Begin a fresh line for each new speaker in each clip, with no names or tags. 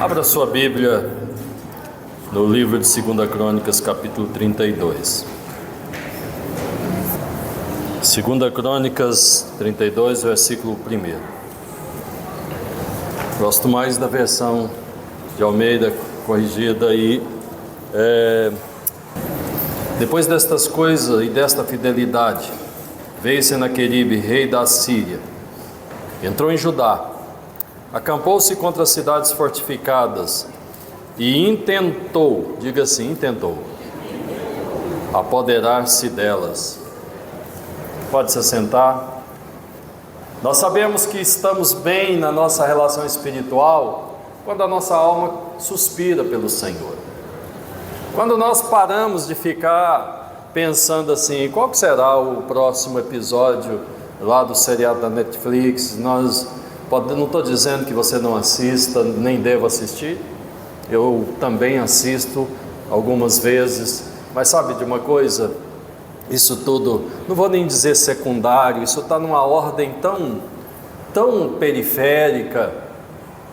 Abra sua Bíblia no livro de 2 Crônicas, capítulo 32. 2 Crônicas 32, versículo 1. Gosto mais da versão de Almeida corrigida aí. Depois destas coisas e desta fidelidade, veio Senaqueribe, rei da Síria, entrou em Judá, acampou-se contra as cidades fortificadas e intentou, diga assim, intentou, apoderar-se delas. Pode se assentar. Nós sabemos que estamos bem na nossa relação espiritual quando a nossa alma suspira pelo Senhor. Quando nós paramos de ficar pensando assim, qual que será o próximo episódio lá do seriado da Netflix, não estou dizendo que você não assista, nem deva assistir, eu também assisto algumas vezes, mas sabe de uma coisa? Isso tudo, não vou nem dizer secundário, isso está numa ordem tão periférica,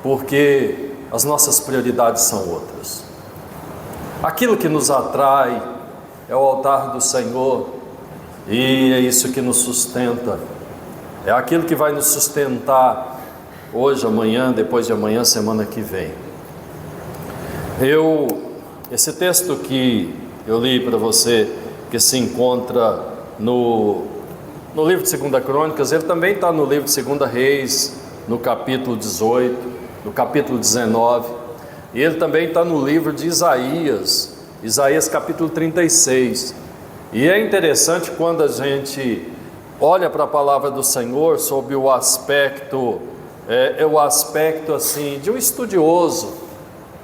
porque as nossas prioridades são outras. Aquilo que nos atrai é o altar do Senhor, e é isso que nos sustenta, é aquilo que vai nos sustentar hoje, amanhã, depois de amanhã, semana que vem. Esse texto que eu li para você, que se encontra no livro de 2 Crônicas, ele também está no livro de 2 Reis, no capítulo 18, no capítulo 19, e ele também está no livro de Isaías capítulo 36, e é interessante quando a gente olha para a palavra do Senhor sob o aspecto, o aspecto assim, de um estudioso,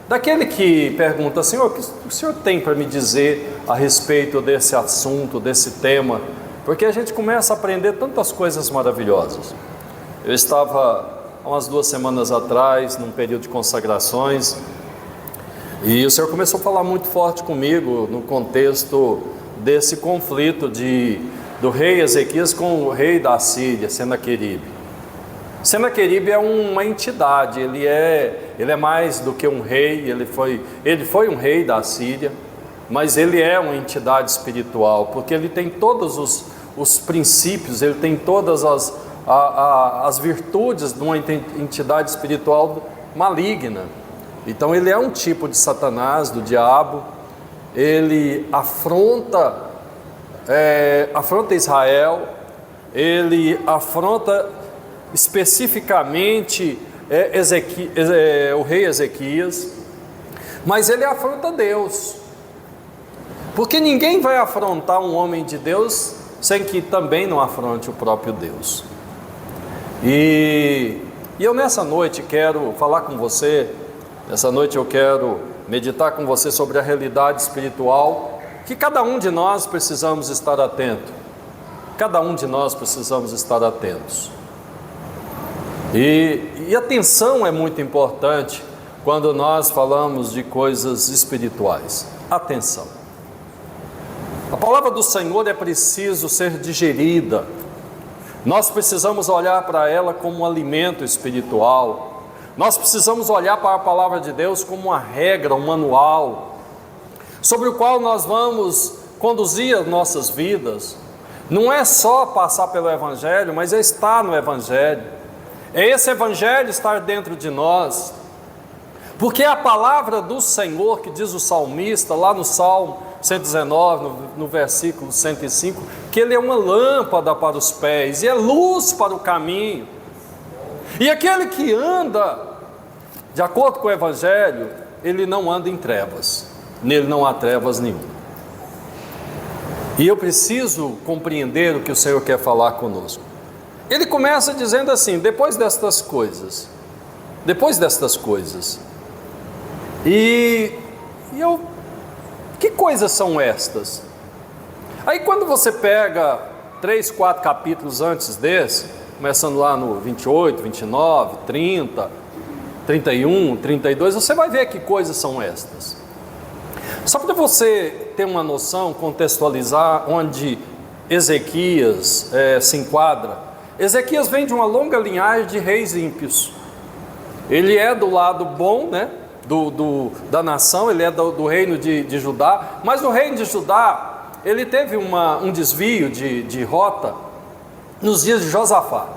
daquele que pergunta, Senhor, o que o Senhor tem para me dizer a respeito desse assunto, desse tema? Porque a gente começa a aprender tantas coisas maravilhosas. Eu estava há umas 2 semanas atrás, num período de consagrações, e o Senhor começou a falar muito forte comigo no contexto desse conflito do rei Ezequias com o rei da Síria, Senaqueribe. Senaqueribe é uma entidade, ele é mais do que um rei, ele foi um rei da Síria, mas ele é uma entidade espiritual, porque ele tem todos os princípios, ele tem todas as virtudes de uma entidade espiritual maligna. Então ele é um tipo de Satanás, do diabo, ele afronta Israel, ele afronta especificamente o rei Ezequias, mas ele afronta Deus, porque ninguém vai afrontar um homem de Deus sem que também não afronte o próprio Deus. E eu nessa noite quero falar com você, nessa noite eu quero meditar com você sobre a realidade espiritual que cada um de nós precisamos estar atento, cada um de nós precisamos estar atentos. E atenção é muito importante quando nós falamos de coisas espirituais. Atenção. A palavra do Senhor é preciso ser digerida. Nós precisamos olhar para ela como um alimento espiritual. Nós precisamos olhar para a palavra de Deus como uma regra, um manual, sobre o qual nós vamos conduzir as nossas vidas. Não é só passar pelo Evangelho, mas é estar no Evangelho. É esse Evangelho estar dentro de nós, porque é a palavra do Senhor, que diz o salmista lá no Salmo 119, no versículo 105, que Ele é uma lâmpada para os pés e é luz para o caminho. E aquele que anda de acordo com o Evangelho, ele não anda em trevas, nele não há trevas nenhuma. E eu preciso compreender o que o Senhor quer falar conosco. Ele começa dizendo assim, depois destas coisas, que coisas são estas? Aí quando você pega 3, 4 capítulos antes desse, começando lá no 28, 29, 30, 31, 32, você vai ver que coisas são estas. Só para você ter uma noção, contextualizar onde Ezequias se enquadra. Ezequias vem de uma longa linhagem de reis ímpios. Ele é do lado bom, né? da nação, ele é do reino de Judá, mas o reino de Judá, ele teve um desvio de rota nos dias de Josafá.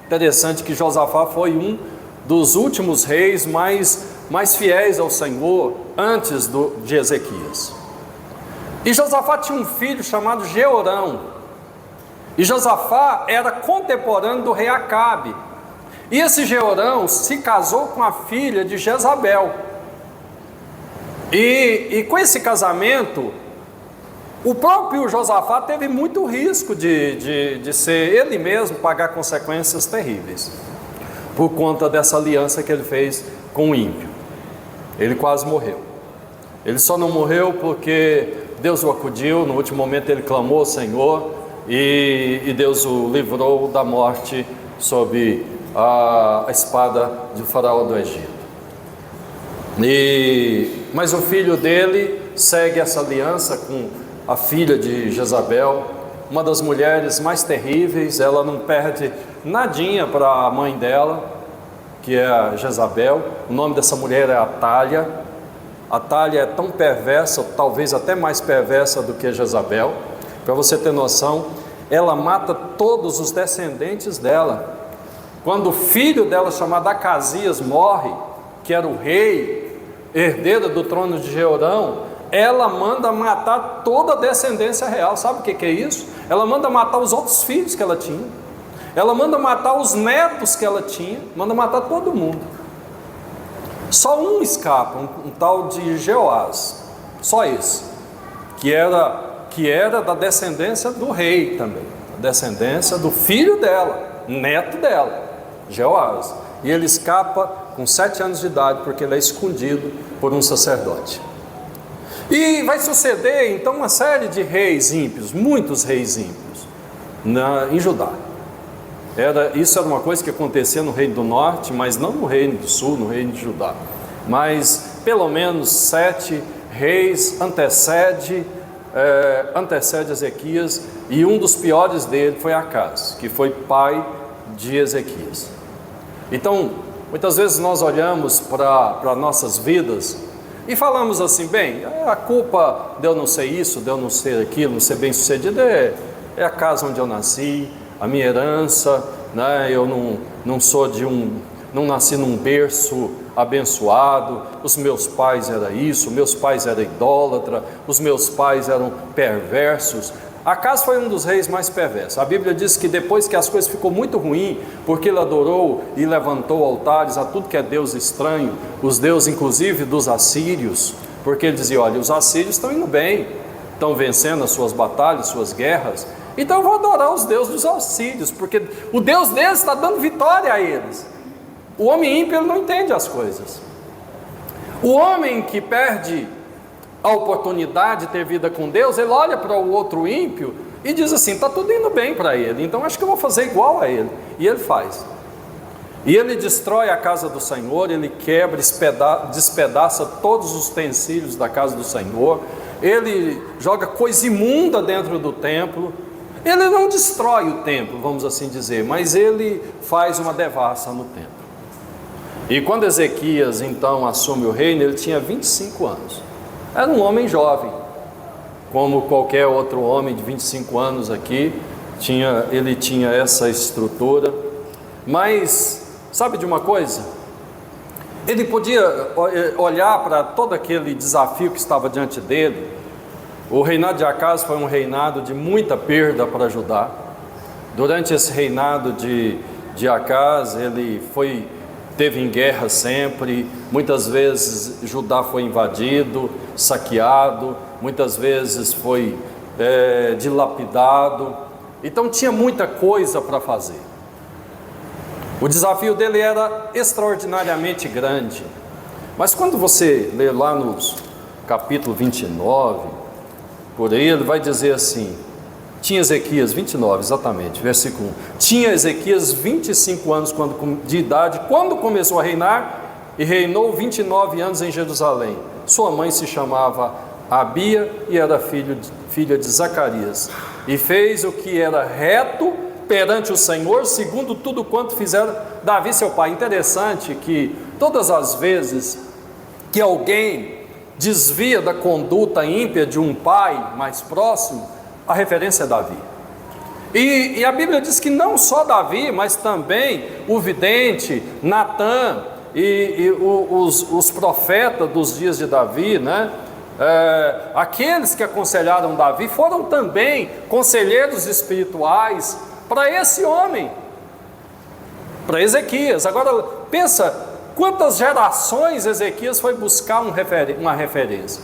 Interessante que Josafá foi um dos últimos reis mais fiéis ao Senhor antes de Ezequias. E Josafá tinha um filho chamado Jeorão, e Josafá era contemporâneo do rei Acabe. E esse Jeorão se casou com a filha de Jezabel. E com esse casamento, o próprio Josafá teve muito risco de ser ele mesmo pagar consequências terríveis, por conta dessa aliança que ele fez com o ímpio. Ele quase morreu. Ele só não morreu porque Deus o acudiu. No último momento ele clamou ao Senhor, e Deus o livrou da morte sob a espada de Faraó do Egito. Mas o filho dele segue essa aliança com a filha de Jezabel, uma das mulheres mais terríveis. Ela não perde nadinha para a mãe dela, que é a Jezabel. O nome dessa mulher é Atália. Atália é tão perversa, talvez até mais perversa do que Jezabel. Para você ter noção, ela mata todos os descendentes dela. Quando o filho dela, chamado Acasias, morre, que era o rei, herdeiro do trono de Jeorão, ela manda matar toda a descendência real. Sabe o que é isso? Ela manda matar os outros filhos que ela tinha, ela manda matar os netos que ela tinha, manda matar todo mundo. Só um escapa, um tal de Jeoás, só esse, que era da descendência do rei também, da descendência do filho dela, neto dela, Jeoás. E ele escapa com 7 anos de idade, porque ele é escondido por um sacerdote. E vai suceder então uma série de reis ímpios, muitos reis ímpios em Judá. Isso era uma coisa que acontecia no reino do norte, mas não no reino do sul, no reino de Judá. Mas pelo menos 7 reis antecede Ezequias, e um dos piores dele foi Acaz, que foi pai de Ezequias. Então, muitas vezes nós olhamos para nossas vidas e falamos assim: bem, a culpa de eu não ser isso, de eu não ser aquilo, não ser bem sucedido, é a casa onde eu nasci, a minha herança, né? Eu não sou não nasci num berço abençoado, os meus pais eram isso, meus pais eram idólatras, os meus pais eram perversos. Acaz foi um dos reis mais perversos. A Bíblia diz que depois que as coisas ficou muito ruim, porque ele adorou e levantou altares a tudo que é Deus estranho, os deuses inclusive dos assírios, porque ele dizia: olha, os assírios estão indo bem, estão vencendo as suas batalhas, suas guerras, então eu vou adorar os deuses dos assírios, porque o Deus deles está dando vitória a eles. O homem ímpio, ele não entende as coisas. O homem que perde a oportunidade de ter vida com Deus, ele olha para o outro ímpio e diz assim: está tudo indo bem para ele, então acho que eu vou fazer igual a ele. E ele faz. E ele destrói a casa do Senhor, ele quebra, despedaça todos os utensílios da casa do Senhor, ele joga coisa imunda dentro do templo. Ele não destrói o templo, vamos assim dizer, mas ele faz uma devassa no templo. E quando Ezequias então assume o reino, ele tinha 25 anos. Era um homem jovem, como qualquer outro homem de 25 anos aqui, ele tinha essa estrutura. Mas, sabe de uma coisa? Ele podia olhar para todo aquele desafio que estava diante dele. O reinado de Acaz foi um reinado de muita perda para Judá. Durante esse reinado de Acaz, ele teve em guerra sempre. Muitas vezes Judá foi invadido, saqueado, muitas vezes foi dilapidado. Então tinha muita coisa para fazer. O desafio dele era extraordinariamente grande. Mas quando você lê lá no capítulo 29, por aí, ele vai dizer assim: tinha Ezequias, 29 exatamente, versículo 1, tinha Ezequias 25 anos de idade, quando começou a reinar, e reinou 29 anos em Jerusalém. Sua mãe se chamava Abia e era filha de Zacarias, e fez o que era reto perante o Senhor, segundo tudo quanto fizeram Davi seu pai. Interessante que todas as vezes que alguém desvia da conduta ímpia de um pai mais próximo, a referência é Davi. E a Bíblia diz que não só Davi, mas também o vidente, Natã e os profetas dos dias de Davi, né? Aqueles que aconselharam Davi foram também conselheiros espirituais para esse homem, para Ezequias. Agora pensa, quantas gerações Ezequias foi buscar uma referência?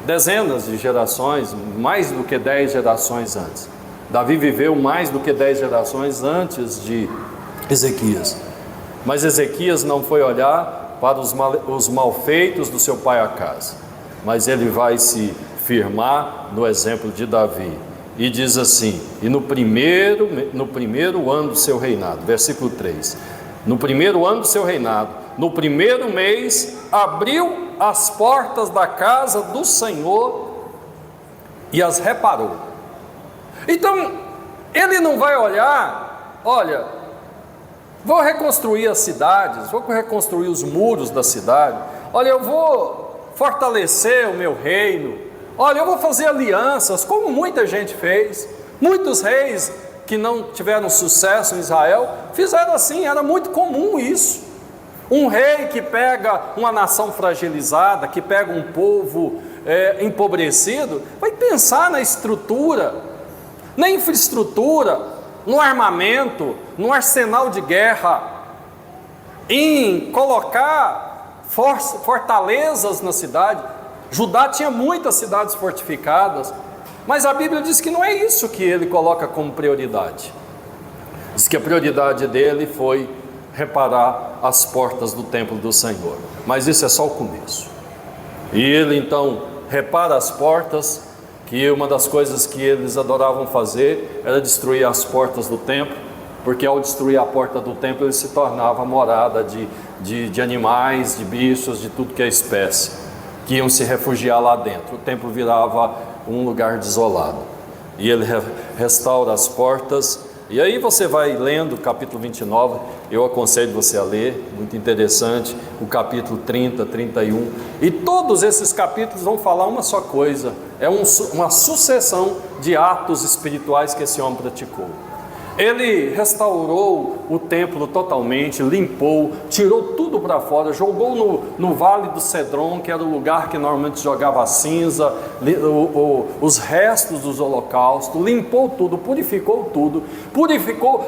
Dezenas de gerações, mais do que 10 gerações antes. Davi viveu mais do que 10 gerações antes de Ezequias. Mas Ezequias não foi olhar para os malfeitos do seu pai Acaz, mas ele vai se firmar no exemplo de Davi. E diz assim, e no primeiro ano do seu reinado, versículo 3, no primeiro ano do seu reinado, no primeiro mês, abriu as portas da casa do Senhor e as reparou. Então, ele não vai olhar, olha, vou reconstruir as cidades, vou reconstruir os muros da cidade, olha, eu vou fortalecer o meu reino, olha, eu vou fazer alianças, como muita gente fez. Muitos reis que não tiveram sucesso em Israel fizeram assim, era muito comum isso. Um rei que pega uma nação fragilizada, que pega um povo empobrecido, vai pensar na estrutura, na infraestrutura, no armamento, no arsenal de guerra, em colocar fortalezas na cidade. Judá tinha muitas cidades fortificadas, mas a Bíblia diz que não é isso que ele coloca como prioridade. Diz que a prioridade dele foi reparar as portas do templo do Senhor, mas isso é só o começo. E ele então repara as portas, que uma das coisas que eles adoravam fazer era destruir as portas do templo, porque ao destruir a porta do templo ele se tornava morada de animais, de bichos, de tudo que é espécie, que iam se refugiar lá dentro. O templo virava um lugar desolado, e ele restaura as portas. E aí você vai lendo o capítulo 29, eu aconselho você a ler, muito interessante, o capítulo 30, 31, e todos esses capítulos vão falar uma só coisa, é uma sucessão de atos espirituais que esse homem praticou. Ele restaurou o templo totalmente, limpou, tirou tudo para fora, jogou no Vale do Cedron, que era o lugar que normalmente jogava a cinza, os restos dos holocaustos, limpou tudo, purificou,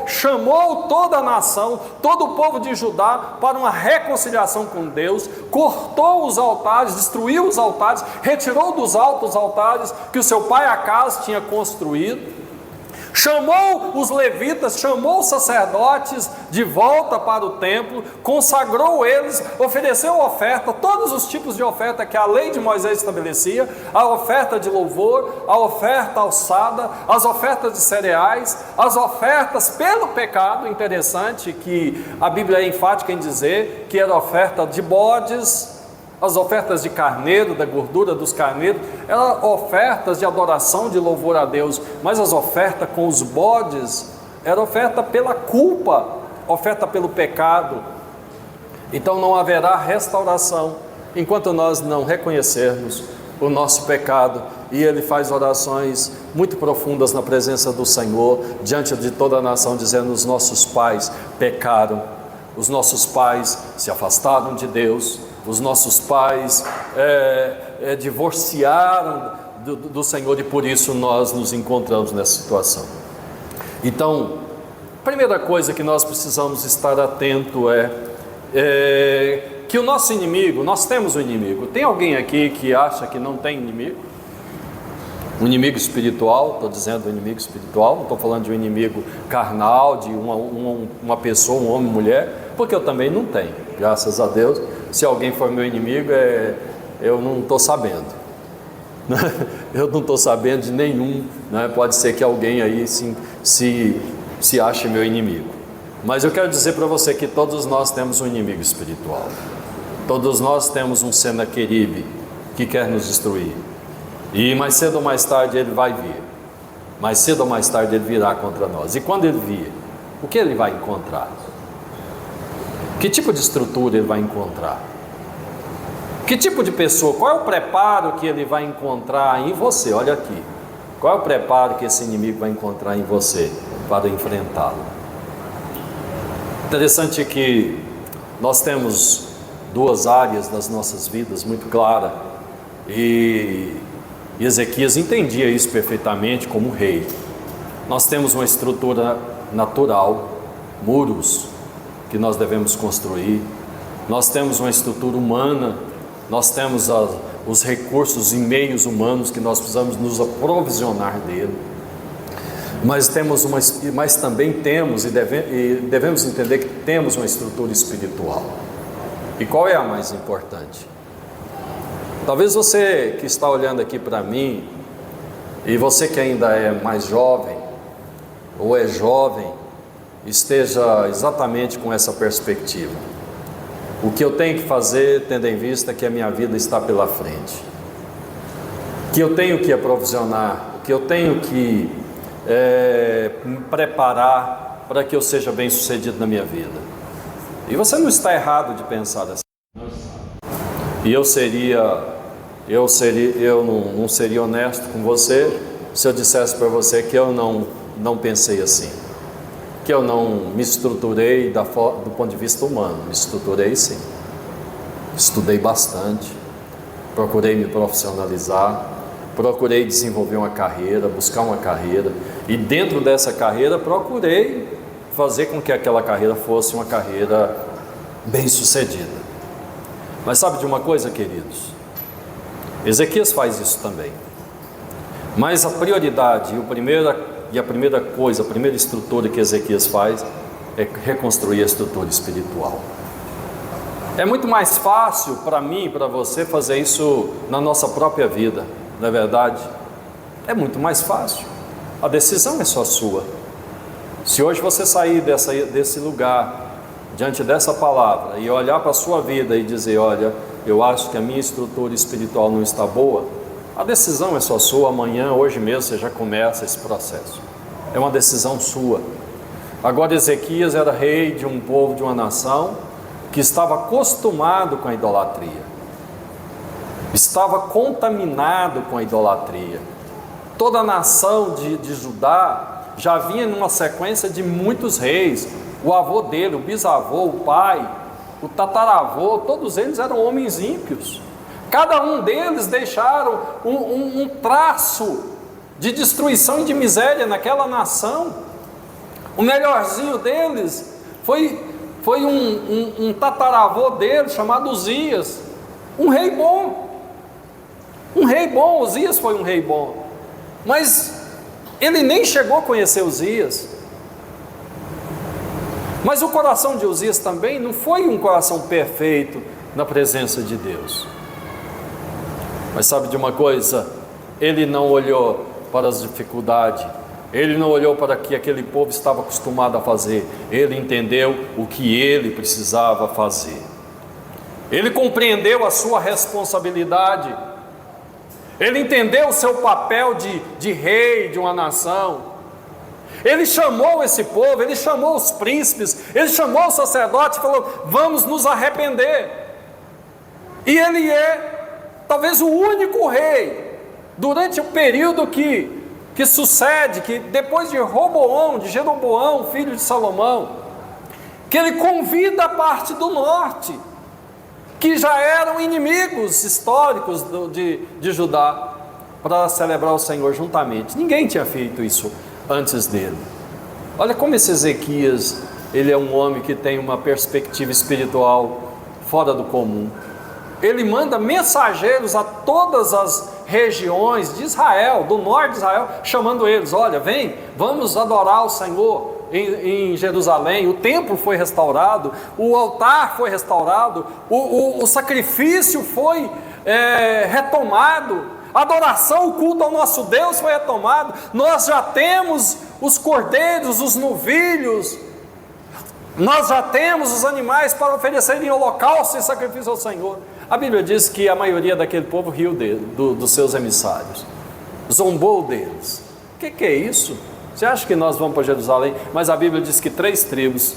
chamou toda a nação, todo o povo de Judá para uma reconciliação com Deus, cortou os altares, destruiu os altares, retirou dos altos altares que o seu pai Acaz tinha construído, chamou os levitas, chamou os sacerdotes de volta para o templo, consagrou eles, ofereceu oferta, todos os tipos de oferta que a lei de Moisés estabelecia, a oferta de louvor, a oferta alçada, as ofertas de cereais, as ofertas pelo pecado. Interessante que a Bíblia é enfática em dizer que era oferta de bodes, as ofertas de carneiro, da gordura dos carneiros, eram ofertas de adoração, de louvor a Deus, mas as ofertas com os bodes, era oferta pela culpa, oferta pelo pecado. Então não haverá restauração, enquanto nós não reconhecermos o nosso pecado. E ele faz orações muito profundas na presença do Senhor, diante de toda a nação, dizendo: os nossos pais pecaram, os nossos pais se afastaram de Deus, os nossos pais divorciaram do Senhor, e por isso nós nos encontramos nessa situação. Então, a primeira coisa que nós precisamos estar atento é que o nosso inimigo, nós temos um inimigo. Tem alguém aqui que acha que não tem inimigo? Um inimigo espiritual, estou dizendo um inimigo espiritual, não estou falando de um inimigo carnal, de uma pessoa, um homem, mulher, porque eu também não tenho, graças a Deus. Se alguém for meu inimigo, eu não estou sabendo, eu não estou sabendo de nenhum, né? Pode ser que alguém aí se ache meu inimigo, mas eu quero dizer para você que todos nós temos um inimigo espiritual, todos nós temos um Senaqueribe que quer nos destruir, e mais cedo ou mais tarde ele vai vir, mais cedo ou mais tarde ele virá contra nós. E quando ele vir, o que ele vai encontrar? Que tipo de estrutura ele vai encontrar? Que tipo de pessoa? Qual é o preparo que ele vai encontrar em você? Olha aqui. Qual é o preparo que esse inimigo vai encontrar em você para enfrentá-lo? Interessante que nós temos duas áreas das nossas vidas muito claras, e Ezequias entendia isso perfeitamente como rei. Nós temos uma estrutura natural, muros que nós devemos construir. Nós temos uma estrutura humana, nós temos os recursos e meios humanos que nós precisamos nos aprovisionar dele. Mas também temos e devemos entender que temos uma estrutura espiritual. E qual é a mais importante? Talvez você que está olhando aqui para mim, e você que ainda é mais jovem, ou é jovem, esteja exatamente com essa perspectiva. O que eu tenho que fazer, tendo em vista que a minha vida está pela frente, que eu tenho que aprovisionar, que eu tenho que me preparar para que eu seja bem sucedido na minha vida. E você não está errado de pensar dessa forma. E eu não seria honesto com você se eu dissesse para você que eu não pensei assim, que eu não me estruturei do ponto de vista humano. Me estruturei sim, estudei bastante, procurei me profissionalizar, procurei desenvolver uma carreira, buscar uma carreira, e dentro dessa carreira procurei fazer com que aquela carreira fosse uma carreira bem sucedida. Mas sabe de uma coisa, queridos? Ezequias faz isso também. Mas a prioridade a primeira estrutura que Ezequias faz é reconstruir a estrutura espiritual. É muito mais fácil para mim e para você fazer isso na nossa própria vida, não é verdade? É muito mais fácil. A decisão é só sua. Se hoje você sair desse lugar, diante dessa palavra, e olhar para a sua vida e dizer: olha, eu acho que a minha estrutura espiritual não está boa, a decisão é só sua. Amanhã, hoje mesmo, você já começa esse processo. É uma decisão sua. Agora, Ezequias era rei de um povo, de uma nação, que estava acostumado com a idolatria, estava contaminado com a idolatria. Toda a nação de Judá já vinha numa sequência de muitos reis. O avô dele, o bisavô, o pai, o tataravô, todos eles eram homens ímpios. Cada um deles deixaram um traço de destruição e de miséria naquela nação. O melhorzinho deles foi um tataravô dele chamado Uzias, um rei bom. Uzias foi um rei bom, mas ele nem chegou a conhecer Uzias. Mas o coração de Uzias também não foi um coração perfeito na presença de Deus. Mas sabe de uma coisa? Ele não olhou para as dificuldades, ele não olhou para o que aquele povo estava acostumado a fazer. Ele entendeu o que ele precisava fazer. Ele compreendeu a sua responsabilidade. Ele entendeu o seu papel de rei de uma nação. Ele chamou esse povo, ele chamou os príncipes, ele chamou os sacerdotes e falou: vamos nos arrepender. E ele é talvez o único rei durante o período que sucede, que depois de Jeroboão, filho de Salomão, que ele convida a parte do norte, que já eram inimigos históricos de Judá, para celebrar o Senhor juntamente. Ninguém tinha feito isso antes dele. Olha como esse Ezequias, ele é um homem que tem uma perspectiva espiritual fora do comum. Ele manda mensageiros a todas as regiões de Israel, do norte de Israel, chamando eles: olha, vem, vamos adorar o Senhor em Jerusalém. O templo foi restaurado, o altar foi restaurado, o sacrifício foi retomado, a adoração, o culto ao nosso Deus foi retomado. Nós já temos os cordeiros, os novilhos, nós já temos os animais para oferecerem holocausto e sacrifício ao Senhor. A Bíblia diz que a maioria daquele povo riu dos seus emissários, zombou deles. O que é isso? Você acha que nós vamos para Jerusalém? Mas a Bíblia diz que 3 tribos,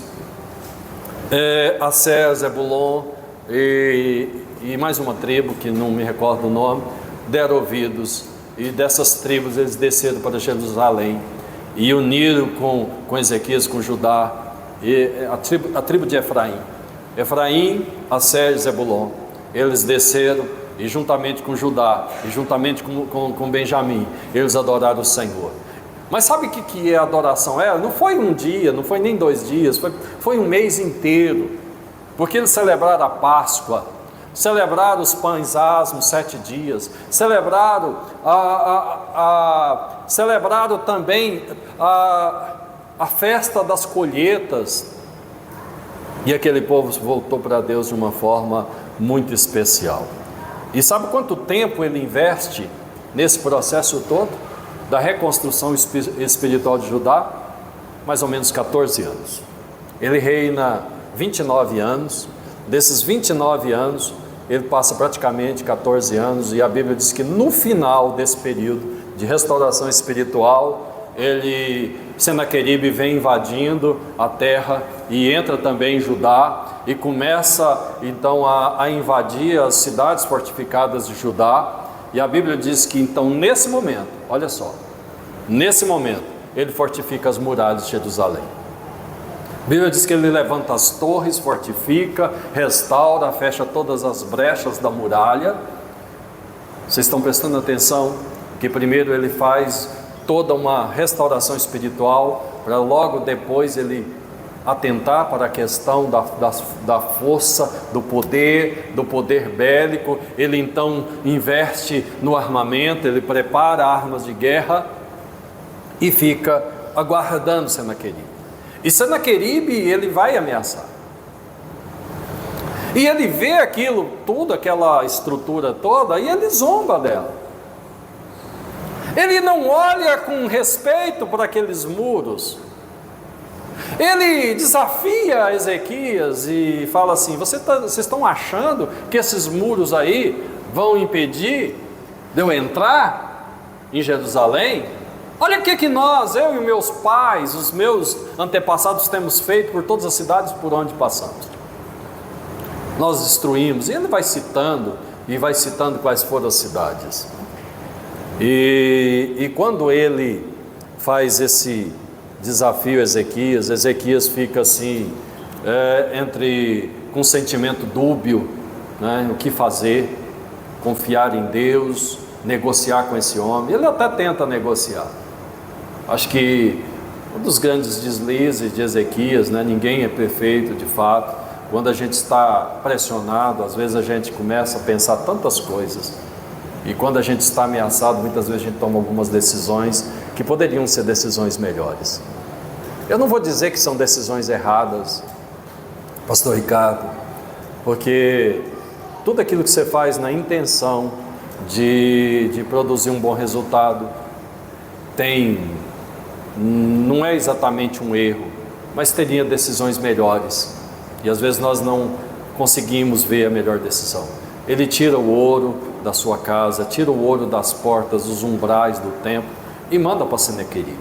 Aser, Zebulon e e mais uma tribo, que não me recordo o nome, deram ouvidos, e dessas tribos eles desceram para Jerusalém, e uniram com Ezequias, com Judá, e a tribo de Efraim, Asser e Zebulon, eles desceram, e juntamente com Judá, e juntamente com Benjamim, eles adoraram o Senhor. Mas sabe o que a adoração era? Não foi um dia, não foi nem 2 dias, foi um mês inteiro, porque eles celebraram a Páscoa, celebraram os pães asmos 7 dias, celebraram celebraram também a festa das colheitas, e aquele povo voltou para Deus de uma forma muito especial. E sabe quanto tempo ele investe nesse processo todo da reconstrução espiritual de Judá? Mais ou menos 14 anos. Ele reina 29 anos, desses 29 anos, ele passa praticamente 14 anos, e a Bíblia diz que no final desse período de restauração espiritual, Senaqueribe vem invadindo a terra e entra também em Judá, e começa então a invadir as cidades fortificadas de Judá. E a Bíblia diz que então nesse momento, olha só, nesse momento ele fortifica as muralhas de Jerusalém. A Bíblia diz que ele levanta as torres, fortifica, restaura, fecha todas as brechas da muralha. Vocês estão prestando atenção que primeiro ele faz toda uma restauração espiritual, para logo depois ele atentar para a questão da força, do poder bélico. Ele então investe no armamento, ele prepara armas de guerra e fica aguardando Senaqueribe. E Senaqueribe, ele vai ameaçar. E ele vê aquilo tudo, aquela estrutura toda, e ele zomba dela. Ele não olha com respeito para aqueles muros. Ele desafia Ezequias e fala assim: vocês estão achando que esses muros aí vão impedir de eu entrar em Jerusalém? Olha o que nós, eu e meus pais, os meus antepassados temos feito por todas as cidades por onde passamos. Nós destruímos. E ele vai citando quais foram as cidades. E quando ele faz esse desafio a Ezequias fica assim, com um sentimento dúbio, né? O que fazer? Confiar em Deus, negociar com esse homem. Ele até tenta negociar. Acho que um dos grandes deslizes de Ezequias, né? Ninguém é perfeito de fato. Quando a gente está pressionado, às vezes a gente começa a pensar tantas coisas. E quando a gente está ameaçado, muitas vezes a gente toma algumas decisões que poderiam ser decisões melhores. Eu não vou dizer que são decisões erradas, pastor Ricardo, porque tudo aquilo que você faz na intenção de produzir um bom resultado não é exatamente um erro, mas teria decisões melhores, e às vezes nós não conseguimos ver a melhor decisão. Ele tira o ouro da sua casa, tira o ouro das portas, dos umbrais do templo, e manda para Senaqueribe,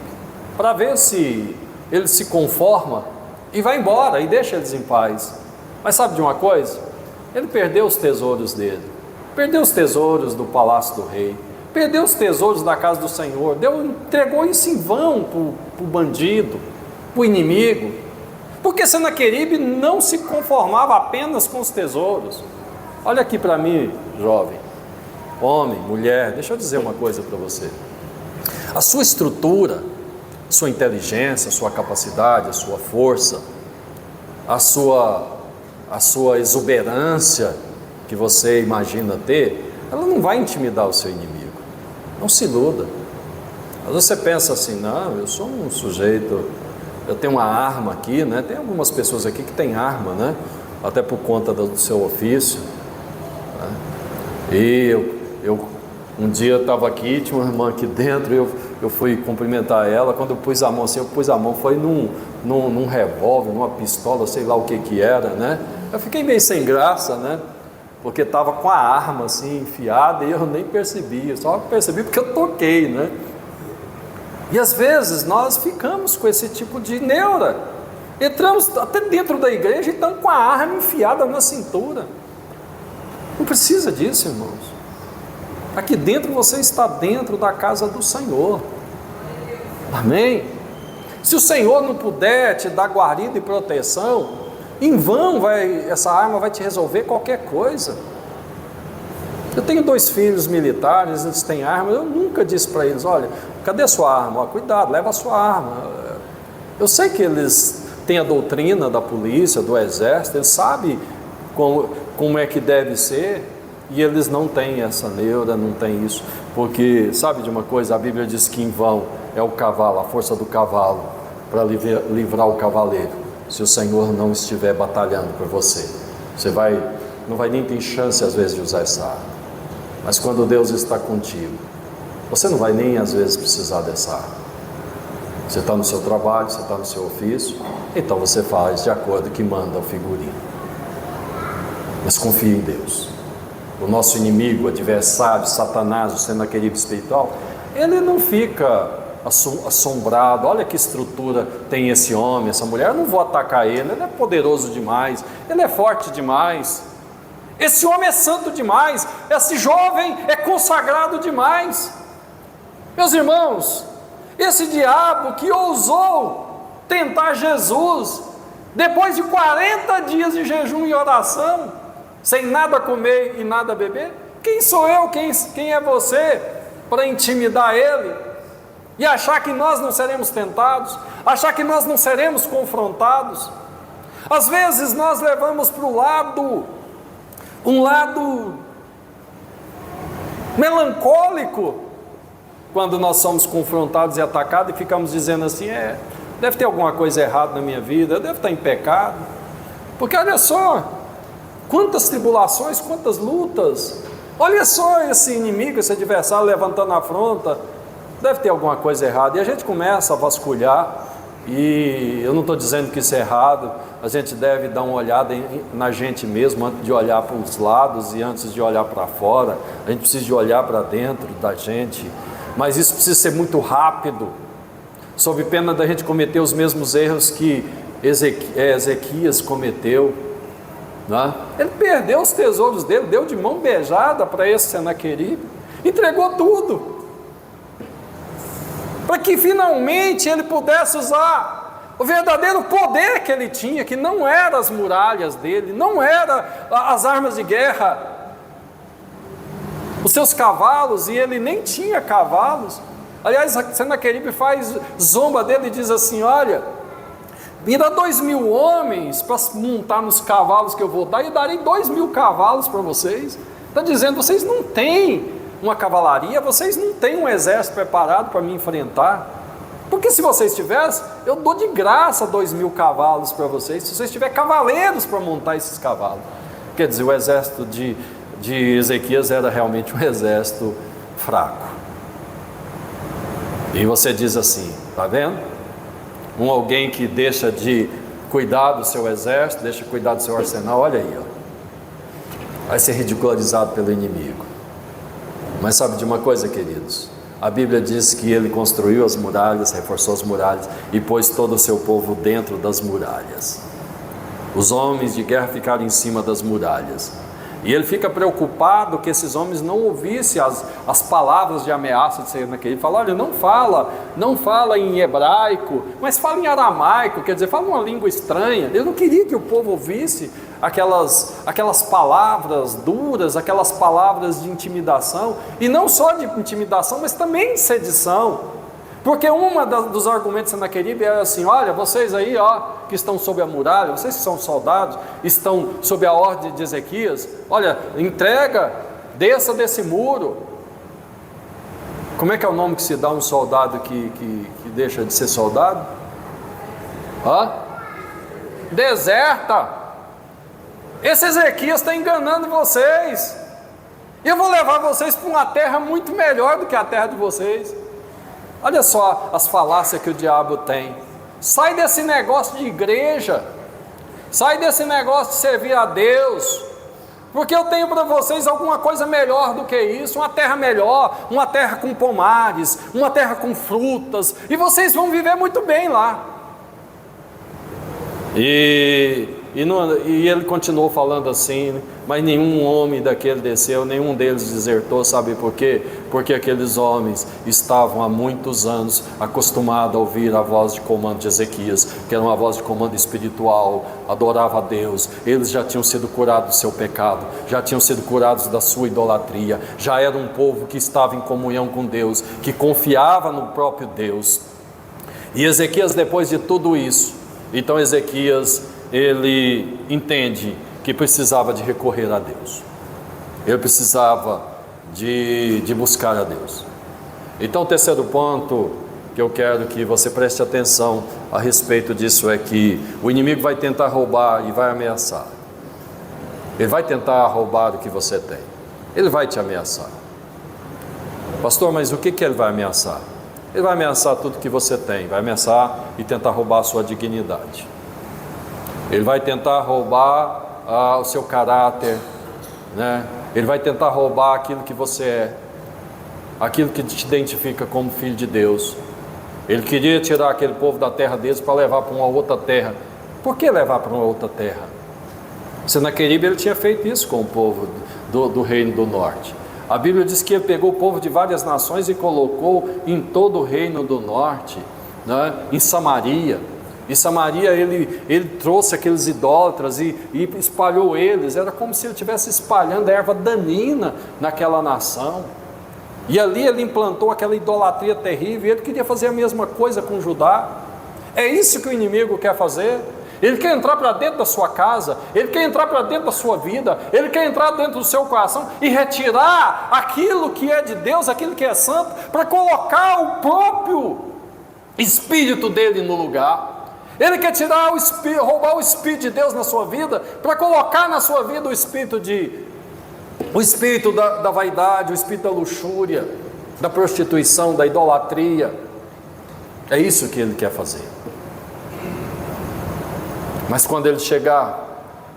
para ver se ele se conforma e vai embora, e deixa eles em paz. Mas sabe de uma coisa? Ele perdeu os tesouros dele, perdeu os tesouros do palácio do rei, perdeu os tesouros da casa do Senhor, entregou isso em vão para o bandido, para o inimigo, porque Senaqueribe não se conformava apenas com os tesouros. Olha aqui para mim, jovem, homem, mulher, deixa eu dizer uma coisa para você. A sua estrutura, a sua inteligência, a sua capacidade, a sua força, a sua exuberância que você imagina ter, ela não vai intimidar o seu inimigo. Não se iluda. Às vezes você pensa assim: não, eu sou um sujeito, eu tenho uma arma aqui, né? Tem algumas pessoas aqui que têm arma, né? Até por conta do seu ofício, né? E um dia eu estava aqui, tinha uma irmã aqui dentro, eu fui cumprimentar ela. Quando eu pus a mão, foi num revólver, numa pistola, sei lá o que era, né? Eu fiquei meio sem graça, né? Porque estava com a arma assim enfiada e eu nem percebi, eu só percebi porque eu toquei, né? E às vezes nós ficamos com esse tipo de neura, entramos até dentro da igreja e estamos com a arma enfiada na cintura. Não precisa disso, irmãos. Aqui dentro você está dentro da casa do Senhor. Amém? Se o Senhor não puder te dar guarida e proteção, em vão essa arma vai te resolver qualquer coisa. Eu tenho 2 filhos militares, eles têm arma, eu nunca disse para eles, olha, cadê a sua arma? Ó, cuidado, leva a sua arma. Eu sei que eles têm a doutrina da polícia, do exército, eles sabem como é que deve ser, e eles não têm essa neura, não têm isso, porque, sabe de uma coisa, a Bíblia diz que em vão é o cavalo, a força do cavalo, para livrar o cavaleiro, se o Senhor não estiver batalhando por você. Você não vai nem ter chance às vezes de usar essa arma, mas quando Deus está contigo, você não vai nem às vezes precisar dessa arma. Você está no seu trabalho, você está no seu ofício, então você faz de acordo com o que manda o figurino. Mas confie em Deus. O nosso inimigo, o adversário, Satanás, o Senaqueribe espiritual, ele não fica assombrado, olha que estrutura tem esse homem, essa mulher, eu não vou atacar ele é poderoso demais, ele é forte demais, esse homem é santo demais, esse jovem é consagrado demais. Meus irmãos, esse diabo que ousou tentar Jesus, depois de 40 dias de jejum e oração, sem nada comer e nada beber, quem sou eu, quem é você para intimidar ele e achar que nós não seremos tentados, achar que nós não seremos confrontados? Às vezes nós levamos para o lado, um lado melancólico, quando nós somos confrontados e atacados e ficamos dizendo assim, deve ter alguma coisa errada na minha vida, eu devo estar em pecado, porque olha só, quantas tribulações, quantas lutas, olha só esse inimigo, esse adversário levantando a afronta, deve ter alguma coisa errada, e a gente começa a vasculhar, e eu não estou dizendo que isso é errado, a gente deve dar uma olhada na gente mesmo, antes de olhar para os lados e antes de olhar para fora, a gente precisa de olhar para dentro da gente, mas isso precisa ser muito rápido, sob pena da gente cometer os mesmos erros que Ezequias cometeu, né? Ele perdeu os tesouros dele, deu de mão beijada para esse Senaqueribe, entregou tudo, para que finalmente ele pudesse usar o verdadeiro poder que ele tinha, que não eram as muralhas dele, não eram as armas de guerra, os seus cavalos, e ele nem tinha cavalos. Aliás, Senaqueribe faz zomba dele e diz assim, olha, me dá 2.000 homens para montar nos cavalos que eu vou dar, e darei 2.000 cavalos para vocês. Está dizendo, vocês não têm uma cavalaria, vocês não têm um exército preparado para me enfrentar, porque se vocês tivessem, eu dou de graça 2.000 cavalos para vocês, se vocês tiverem cavaleiros para montar esses cavalos. Quer dizer, o exército de Ezequias era realmente um exército fraco. E você diz assim, está vendo? Alguém que deixa de cuidar do seu exército, deixa de cuidar do seu arsenal, olha aí, ó, vai ser ridicularizado pelo inimigo. Mas sabe de uma coisa, queridos? A Bíblia diz que ele construiu as muralhas, reforçou as muralhas e pôs todo o seu povo dentro das muralhas. Os homens de guerra ficaram em cima das muralhas. E ele fica preocupado que esses homens não ouvissem as palavras de ameaça de Senaqueribe. Ele fala, olha, não fala em hebraico, mas fala em aramaico, quer dizer, fala uma língua estranha. Ele não queria que o povo ouvisse aquelas palavras duras, aquelas palavras de intimidação, e não só de intimidação, mas também de sedição. Porque dos argumentos de Senaqueribe era assim, olha, vocês aí, ó, que estão sob a muralha, vocês que são soldados, estão sob a ordem de Ezequias, olha, entrega, desça desse muro. Como é que é o nome que se dá a um soldado que deixa de ser soldado? Deserta. Esse Ezequias está enganando vocês, eu vou levar vocês para uma terra muito melhor do que a terra de vocês. Olha só as falácias que o diabo tem. Sai desse negócio de igreja, sai desse negócio de servir a Deus, porque eu tenho para vocês alguma coisa melhor do que isso, uma terra melhor, uma terra com pomares, uma terra com frutas, e vocês vão viver muito bem lá. E ele continuou falando assim, mas nenhum homem daquele desceu, nenhum deles desertou. Sabe por quê? Porque aqueles homens estavam há muitos anos acostumados a ouvir a voz de comando de Ezequias, que era uma voz de comando espiritual, adorava a Deus. Eles já tinham sido curados do seu pecado, já tinham sido curados da sua idolatria, já era um povo que estava em comunhão com Deus, que confiava no próprio Deus. E Ezequias, depois de tudo isso, então Ezequias, ele entende que precisava de recorrer a Deus, ele precisava de buscar a Deus. Então o terceiro ponto que eu quero que você preste atenção a respeito disso é que o inimigo vai tentar roubar e vai ameaçar. Ele vai tentar roubar o que você tem, ele vai te ameaçar. Pastor, mas o que ele vai ameaçar? Ele vai ameaçar tudo que você tem, vai ameaçar e tentar roubar a sua dignidade. Ele vai tentar roubar o seu caráter, né? Ele vai tentar roubar aquilo que você é, aquilo que te identifica como filho de Deus. Ele queria tirar aquele povo da terra deles para levar para uma outra terra. Por que levar para uma outra terra? Senaqueribe, ele tinha feito isso com o povo do reino do norte. A Bíblia diz que ele pegou o povo de várias nações e colocou em todo o reino do norte, né? Em Samaria. Em Samaria ele trouxe aqueles idólatras e espalhou eles. Era como se ele estivesse espalhando a erva danina naquela nação. E ali ele implantou aquela idolatria terrível, e ele queria fazer a mesma coisa com Judá. É isso que o inimigo quer fazer. Ele quer entrar para dentro da sua casa, ele quer entrar para dentro da sua vida, ele quer entrar dentro do seu coração e retirar aquilo que é de Deus, aquilo que é santo, para colocar o próprio Espírito dele no lugar. Ele quer tirar o Espírito, roubar o Espírito de Deus na sua vida, para colocar na sua vida o Espírito da vaidade, o Espírito da luxúria, da prostituição, da idolatria. É isso que ele quer fazer. Mas quando ele chegar,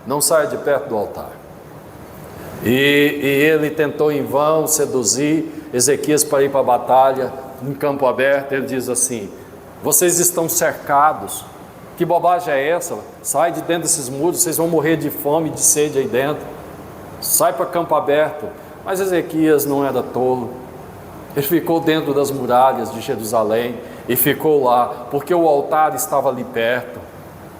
não saia de perto do altar. E ele tentou em vão seduzir Ezequias para ir para a batalha, em campo aberto. Ele diz assim: vocês estão cercados, que bobagem é essa? Sai de dentro desses muros, vocês vão morrer de fome e de sede aí dentro. Sai para campo aberto. Mas Ezequias não era tolo, ele ficou dentro das muralhas de Jerusalém, e ficou lá, porque o altar estava ali perto.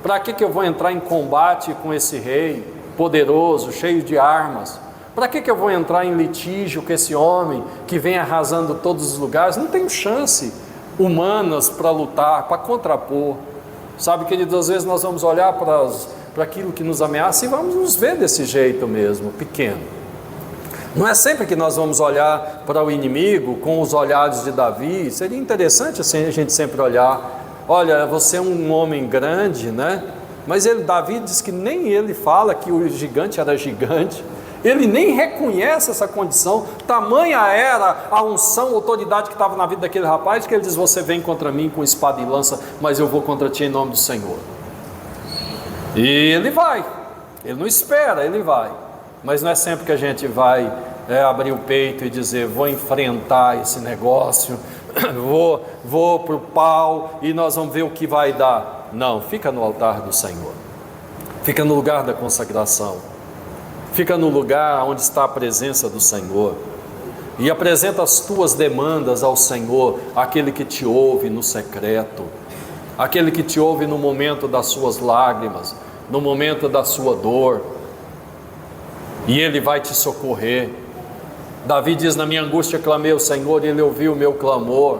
Para que eu vou entrar em combate com esse rei poderoso, cheio de armas? Para que eu vou entrar em litígio com esse homem que vem arrasando todos os lugares? Não tenho chance humanas para lutar, para contrapor. Sabe, queridos, às vezes nós vamos olhar para aquilo que nos ameaça e vamos nos ver desse jeito mesmo, pequeno. Não é sempre que nós vamos olhar para o inimigo com os olhares de Davi. Seria interessante assim a gente sempre olhar. Olha, você é um homem grande, né? Mas Davi diz que nem ele fala que o gigante era gigante. Ele nem reconhece essa condição. Tamanha era a unção, a autoridade que estava na vida daquele rapaz, que ele diz: você vem contra mim com espada e lança, mas eu vou contra ti em nome do Senhor. E ele vai. Ele não espera, ele vai. Mas não é sempre que a gente vai abrir o peito e dizer: vou enfrentar esse negócio, vou para o pau e nós vamos ver o que vai dar. Não, fica no altar do Senhor, fica no lugar da consagração, fica no lugar onde está a presença do Senhor, e apresenta as tuas demandas ao Senhor, aquele que te ouve no secreto, aquele que te ouve no momento das suas lágrimas, no momento da sua dor, e Ele vai te socorrer. Davi diz: na minha angústia clamei ao Senhor, e Ele ouviu o meu clamor.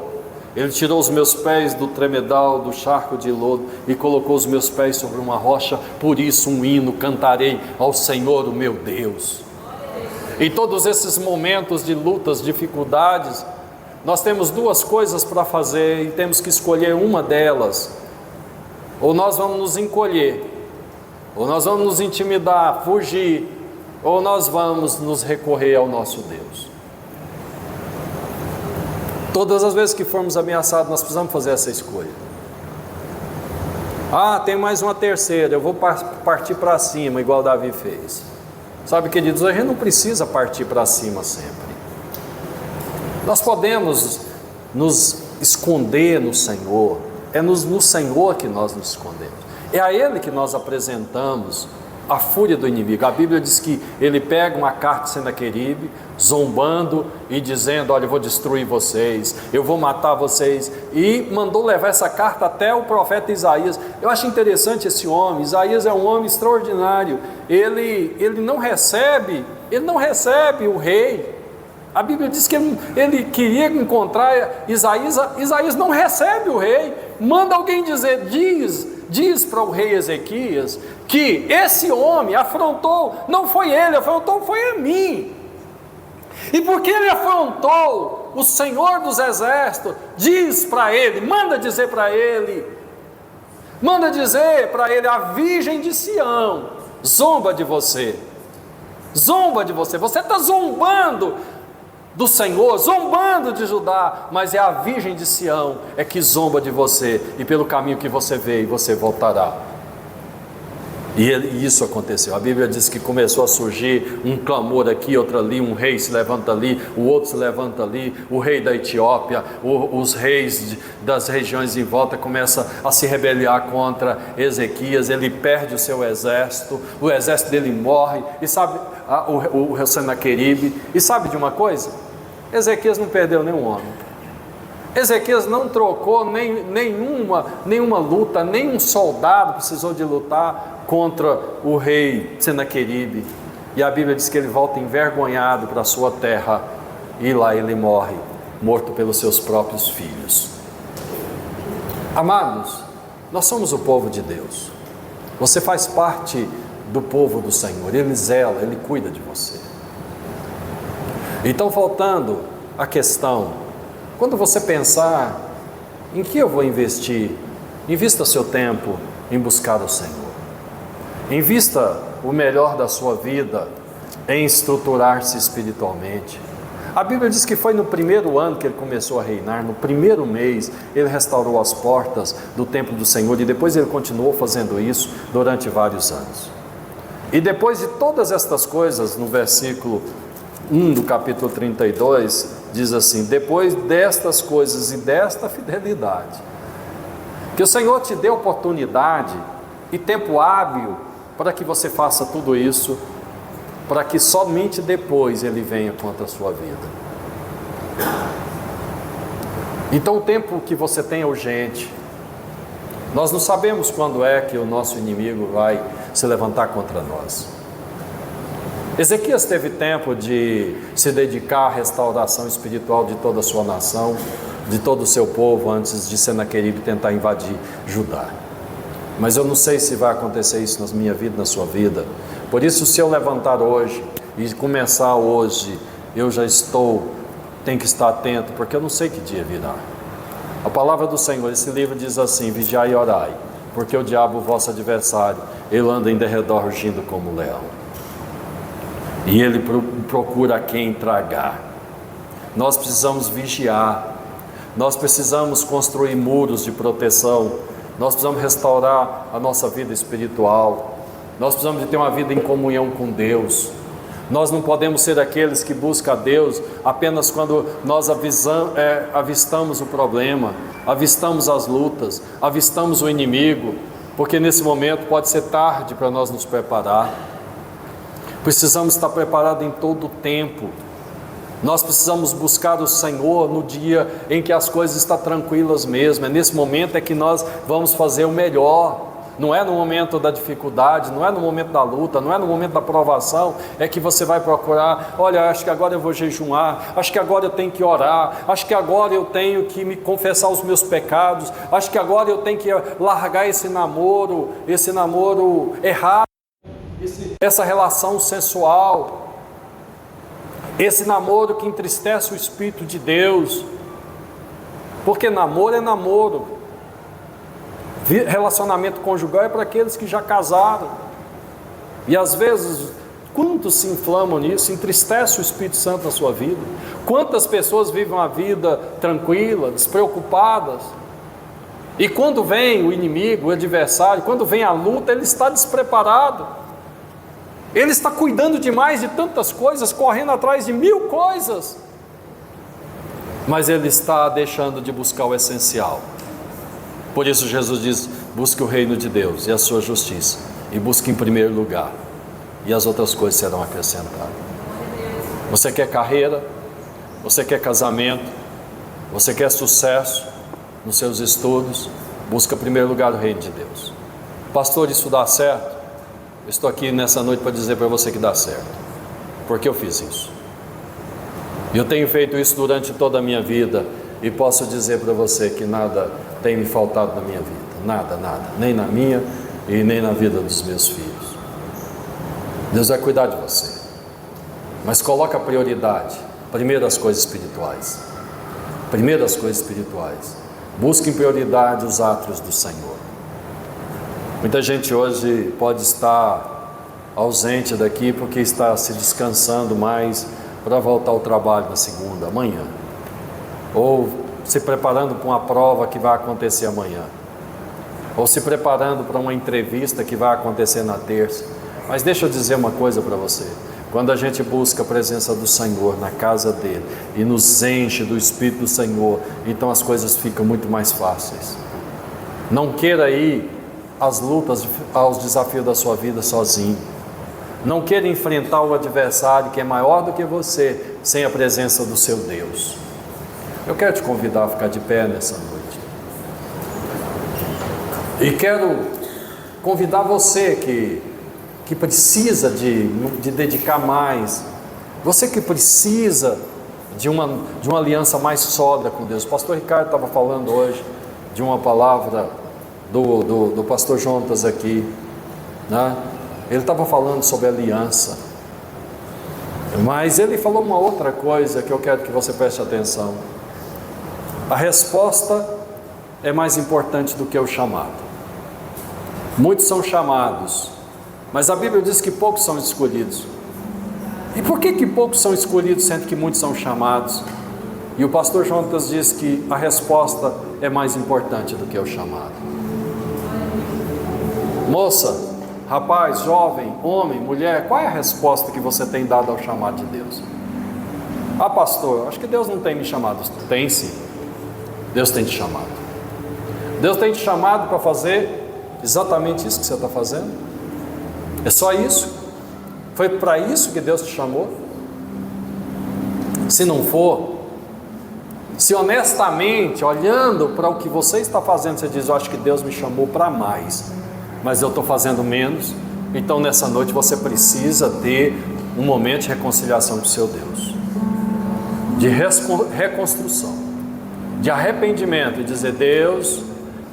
Ele tirou os meus pés do tremedal, do charco de lodo, e colocou os meus pés sobre uma rocha. Por isso um hino cantarei ao Senhor, o meu Deus. Em todos esses momentos de lutas, dificuldades, nós temos duas coisas para fazer e temos que escolher uma delas. Ou nós vamos nos encolher, ou nós vamos nos intimidar, fugir, ou nós vamos nos recorrer ao nosso Deus. Todas as vezes que formos ameaçados, nós precisamos fazer essa escolha. Tem mais uma terceira, eu vou partir para cima, igual Davi fez. Sabe, queridos, a gente não precisa partir para cima sempre. Nós podemos nos esconder no Senhor, é no Senhor que nós nos escondemos. É a Ele que nós apresentamos a fúria do inimigo. A Bíblia diz que ele pega uma carta de Senaqueribe, zombando e dizendo: olha, eu vou destruir vocês, eu vou matar vocês, e mandou levar essa carta até o profeta Isaías. Eu acho interessante esse homem. Isaías é um homem extraordinário. Ele não recebe o rei. A Bíblia diz que ele queria encontrar Isaías. Isaías não recebe o rei. Manda alguém dizer, diz para o rei Ezequias que esse homem afrontou, não foi ele, afrontou foi a mim. E porque ele afrontou o Senhor dos Exércitos, diz para ele, manda dizer para ele, a virgem de Sião zomba de você, você está zombando do Senhor, zombando de Judá, mas é a virgem de Sião que zomba de você, e pelo caminho que você veio, você voltará. E isso aconteceu. A Bíblia diz que começou a surgir um clamor aqui, outro ali, um rei se levanta ali, o outro se levanta ali, o rei da Etiópia, os reis das regiões em volta começam a se rebeliar contra Ezequias. Ele perde o seu exército, o exército dele morre, e sabe, o Senaqueribe, e sabe de uma coisa? Ezequias não perdeu nenhum homem. Ezequias não trocou nenhuma luta, nenhum soldado precisou de lutar contra o rei Senaqueribe. E a Bíblia diz que ele volta envergonhado para a sua terra, e lá ele morre, morto pelos seus próprios filhos. Amados, nós somos o povo de Deus. Você faz parte do povo do Senhor. Ele zela, Ele cuida de você. Então, voltando à questão, quando você pensar em que eu vou investir, invista seu tempo em buscar o Senhor. Invista o melhor da sua vida em estruturar-se espiritualmente. A Bíblia diz que foi no primeiro ano que ele começou a reinar, no primeiro mês ele restaurou as portas do templo do Senhor, e depois ele continuou fazendo isso durante vários anos. E depois de todas estas coisas, no versículo 1 do capítulo 32, diz assim: depois destas coisas e desta fidelidade, que o Senhor te dê oportunidade e tempo hábil para que você faça tudo isso, para que somente depois Ele venha contra a sua vida. Então o tempo que você tem é urgente. Nós não sabemos quando é que o nosso inimigo vai se levantar contra nós. Ezequias teve tempo de se dedicar à restauração espiritual de toda a sua nação, de todo o seu povo, antes de Senaqueribe tentar invadir Judá. Mas eu não sei se vai acontecer isso na minha vida, na sua vida. Por isso, se eu levantar hoje e começar hoje, eu já tenho que estar atento, porque eu não sei que dia virá. A palavra do Senhor, esse livro diz assim: vigiai e orai, porque o diabo, o vosso adversário, ele anda em derredor rugindo como um leão, e ele procura quem tragar. Nós precisamos vigiar, nós precisamos construir muros de proteção, nós precisamos restaurar a nossa vida espiritual, nós precisamos de ter uma vida em comunhão com Deus. Nós não podemos ser aqueles que buscam a Deus apenas quando nós avistamos o problema, avistamos as lutas, avistamos o inimigo, porque nesse momento pode ser tarde para nós nos preparar. Precisamos estar preparados em todo o tempo. Nós precisamos buscar o Senhor no dia em que as coisas estão tranquilas mesmo. É nesse momento que nós vamos fazer o melhor. Não é no momento da dificuldade, não é no momento da luta, não é no momento da provação, é que você vai procurar: olha, acho que agora eu vou jejuar, acho que agora eu tenho que orar, acho que agora eu tenho que me confessar os meus pecados, acho que agora eu tenho que largar esse namoro errado, essa relação sensual, esse namoro que entristece o Espírito de Deus, porque namoro é namoro. Relacionamento conjugal é para aqueles que já casaram, e às vezes, quantos se inflamam nisso, entristece o Espírito Santo na sua vida? Quantas pessoas vivem uma vida tranquila, despreocupadas, e quando vem o inimigo, o adversário, quando vem a luta, ele está despreparado, ele está cuidando demais de tantas coisas, correndo atrás de 1000 coisas, mas ele está deixando de buscar o essencial. Por isso Jesus diz: busque o reino de Deus e a sua justiça, e busque em primeiro lugar, e as outras coisas serão acrescentadas. Você quer carreira? Você quer casamento? Você quer sucesso nos seus estudos? Busca em primeiro lugar o reino de Deus. Pastor, isso dá certo? Eu estou aqui nessa noite para dizer para você que dá certo, porque eu fiz isso. E eu tenho feito isso durante toda a minha vida, e posso dizer para você que nada tem me faltado na minha vida. Nada, nem na minha e nem na vida dos meus filhos. Deus vai cuidar de você, mas coloca a prioridade, primeiro as coisas espirituais. Primeiro as coisas espirituais. Busque em prioridade os átrios do Senhor. Muita gente hoje pode estar ausente daqui porque está se descansando mais para voltar ao trabalho na segunda, amanhã, ou se preparando para uma prova que vai acontecer amanhã, ou se preparando para uma entrevista que vai acontecer na terça. Mas deixa eu dizer uma coisa para você: quando a gente busca a presença do Senhor na casa dele e nos enche do Espírito do Senhor, então as coisas ficam muito mais fáceis. Não queira ir às lutas, aos desafios da sua vida sozinho. Não queira enfrentar o adversário que é maior do que você sem a presença do seu Deus. Eu quero te convidar a ficar de pé nessa noite. E quero convidar você que precisa de dedicar mais, você que precisa de uma aliança mais sólida com Deus. O pastor Ricardo estava falando hoje de uma palavra do pastor Jonas aqui, né? Ele estava falando sobre aliança, mas ele falou uma outra coisa que eu quero que você preste atenção. A resposta é mais importante do que o chamado. Muitos são chamados, mas a Bíblia diz que poucos são escolhidos. E por que poucos são escolhidos, sendo que muitos são chamados? E o pastor Jonas diz que a resposta é mais importante do que o chamado. Moça, rapaz, jovem, homem, mulher, qual é a resposta que você tem dado ao chamado de Deus? Ah, pastor, acho que Deus não tem me chamado. Tem sim, Deus tem te chamado. Deus tem te chamado para fazer exatamente isso que você está fazendo. É só isso? Foi para isso que Deus te chamou? Se não for, se honestamente, olhando para o que você está fazendo, você diz: eu acho que Deus me chamou para mais, mas eu estou fazendo menos. Então nessa noite você precisa ter um momento de reconciliação com o seu Deus, de reconstrução, de arrependimento, e dizer: Deus,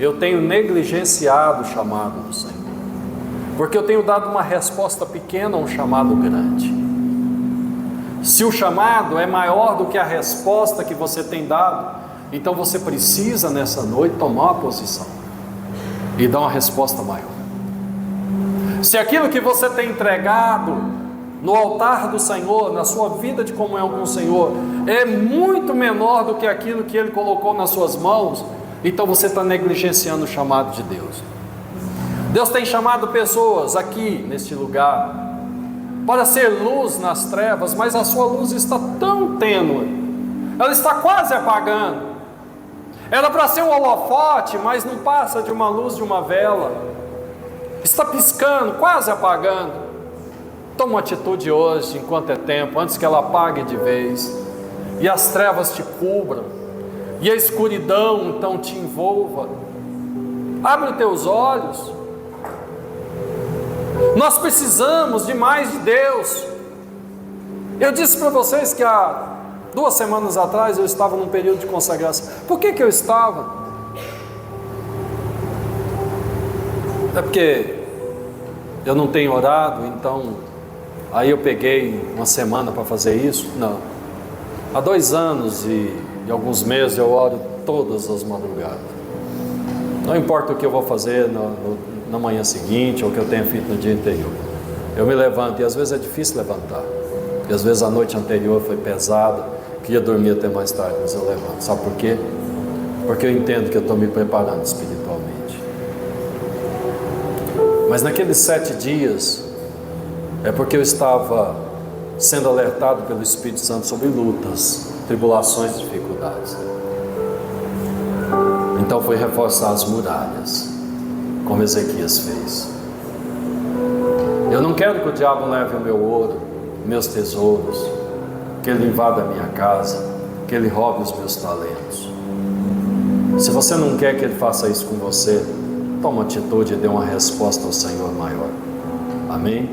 eu tenho negligenciado o chamado do Senhor, porque eu tenho dado uma resposta pequena a um chamado grande. Se o chamado é maior do que a resposta que você tem dado, então você precisa nessa noite tomar uma posição e dar uma resposta maior. Se aquilo que você tem entregado no altar do Senhor, na sua vida de comunhão com o Senhor, é muito menor do que aquilo que Ele colocou nas suas mãos, então você está negligenciando o chamado de Deus. Deus tem chamado pessoas aqui neste lugar para ser luz nas trevas, mas a sua luz está tão tênue, ela está quase apagando. Era para ser um holofote, mas não passa de uma luz de uma vela, está piscando, quase apagando. Toma uma atitude hoje, enquanto é tempo, antes que ela apague de vez, e as trevas te cubram, e a escuridão então te envolva. Abre os teus olhos. Nós precisamos de mais de Deus. Eu disse para vocês que há 2 semanas atrás eu estava num período de consagração. Por que eu estava? É porque eu não tenho orado, então aí eu peguei uma semana para fazer isso? Não. Há 2 anos e alguns meses eu oro todas as madrugadas. Não importa o que eu vou fazer na manhã seguinte ou o que eu tenha feito no dia anterior. Eu me levanto, e às vezes é difícil levantar, porque às vezes a noite anterior foi pesada, queria dormir até mais tarde, mas eu levanto. Sabe por quê? Porque eu entendo que eu estou me preparando espiritualmente. Mas naqueles 7 dias, é porque eu estava sendo alertado pelo Espírito Santo sobre lutas, tribulações, dificuldades. Então foi reforçar as muralhas, como Ezequias fez. Eu não quero que o diabo leve o meu ouro, meus tesouros, que ele invada a minha casa, que ele roube os meus talentos. Se você não quer que ele faça isso com você, toma uma atitude e dê uma resposta ao Senhor maior. Amém?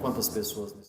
Quantas pessoas...